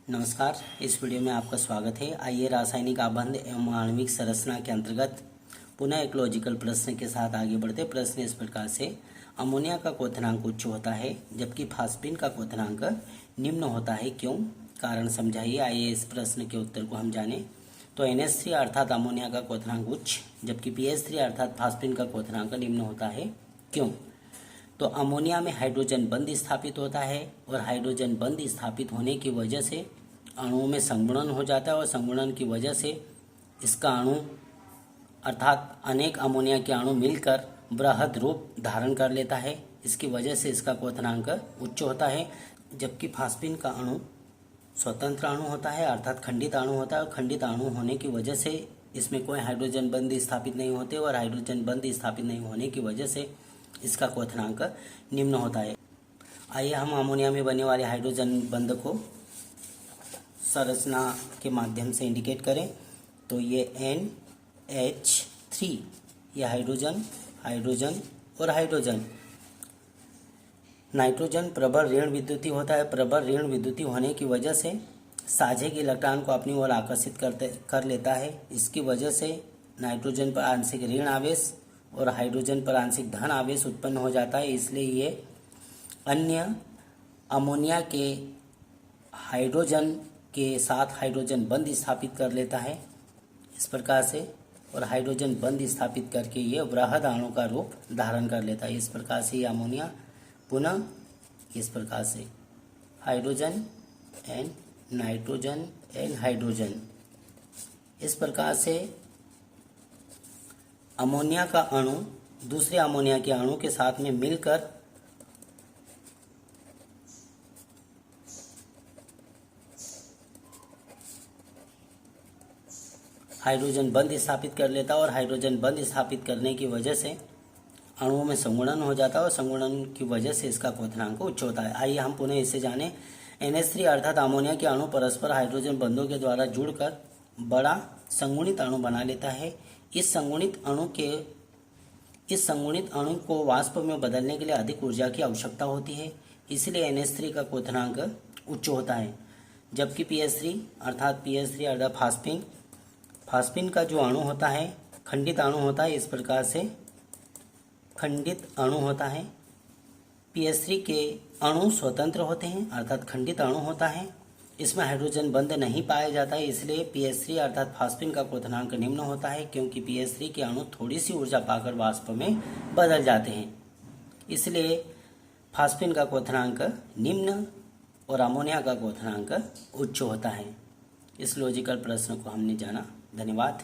नमस्कार। इस वीडियो में आपका स्वागत है। आइए रासायनिक आबंध एवं आणविक संरचना के अंतर्गत पुनः एक लॉजिकल प्रश्न के साथ आगे बढ़ते। प्रश्न इस प्रकार से, अमोनिया का क्वथनांक उच्च होता है जबकि फास्फिन का क्वथनांक निम्न होता है, क्यों? कारण समझाइए। आइए इस प्रश्न के उत्तर को हम जानें। तो NH3 अर्थात अमोनिया का क्वथनांक उच्च जबकि PH3 अर्थात फास्फिन का क्वथनांक निम्न होता है, क्यों? तो अमोनिया में हाइड्रोजन बंध स्थापित होता है और हाइड्रोजन बंध स्थापित होने की वजह से अणुओं में संगुणन हो जाता है और संगुणन की वजह से इसका अणु अर्थात अनेक अमोनिया के अणु मिलकर बृहद रूप धारण कर लेता है। इसकी वजह से इसका क्वथनांक उच्च होता है। जबकि फास्फिन का अणु स्वतंत्र अणु होता है अर्थात खंडित अणु होता है और खंडित अणु होने की वजह से इसमें कोई हाइड्रोजन बंध स्थापित नहीं होते और हाइड्रोजन बंध स्थापित नहीं होने की वजह से इसका क्वथनांक निम्न होता है। आइए हम अमोनिया में बनने वाले हाइड्रोजन बंध को संरचना के माध्यम से इंडिकेट करें। तो ये NH3 ये हाइड्रोजन, हाइड्रोजन और हाइड्रोजन। नाइट्रोजन प्रबल ऋण विद्युतीय होता है। प्रबल ऋण विद्युतीय होने की वजह से साझे के इलेक्ट्रॉन को अपनी ओर आकर्षित कर लेता है। इसकी वजह से नाइट्रोजन पर आंशिक ऋण आवेश और हाइड्रोजन पर आंशिक धन आवेश उत्पन्न हो जाता है। इसलिए ये अन्य अमोनिया के हाइड्रोजन के साथ हाइड्रोजन बंध स्थापित कर लेता है इस प्रकार से, और हाइड्रोजन बंध स्थापित करके ये बृहद अणु का रूप धारण कर लेता है। इस प्रकार से ये अमोनिया पुनः इस प्रकार से hydrogen and nitrogen and hydrogen, इस प्रकार से अमोनिया का अणु दूसरे अमोनिया के अणु के साथ में मिलकर हाइड्रोजन बंध स्थापित कर लेता है और हाइड्रोजन बंध स्थापित करने की वजह से अणुओं में संगुणन हो जाता है और संगुणन की वजह से इसका क्वथनांक उच्च होता है। आइए हम पुनः इसे जानें। NH3 अर्थात अमोनिया के अणु परस्पर हाइड्रोजन बंधों के द्वारा जुड़कर बड़ा संगुणित अणु बना लेता है। इस संगुणित अणु को वाष्प में बदलने के लिए अधिक ऊर्जा की आवश्यकता होती है, इसलिए NH3 का क्वथनांक उच्च होता है। जबकि PH3 अर्थात फास्फिन का जो अणु होता है खंडित अणु होता है। इस प्रकार से खंडित अणु होता है। PH3 के अणु स्वतंत्र होते हैं अर्थात खंडित अणु होता है। इसमें हाइड्रोजन बंध नहीं पाया जाता है, इसलिए PH3 अर्थात फास्फिन का क्वथनांक निम्न होता है, क्योंकि PH3 के अणु थोड़ी सी ऊर्जा पाकर वाष्प में बदल जाते हैं। इसलिए फास्फिन का क्वथनांक निम्न और अमोनिया का क्वथनांक उच्च होता है। इस लॉजिकल प्रश्न को हमने जाना। धन्यवाद।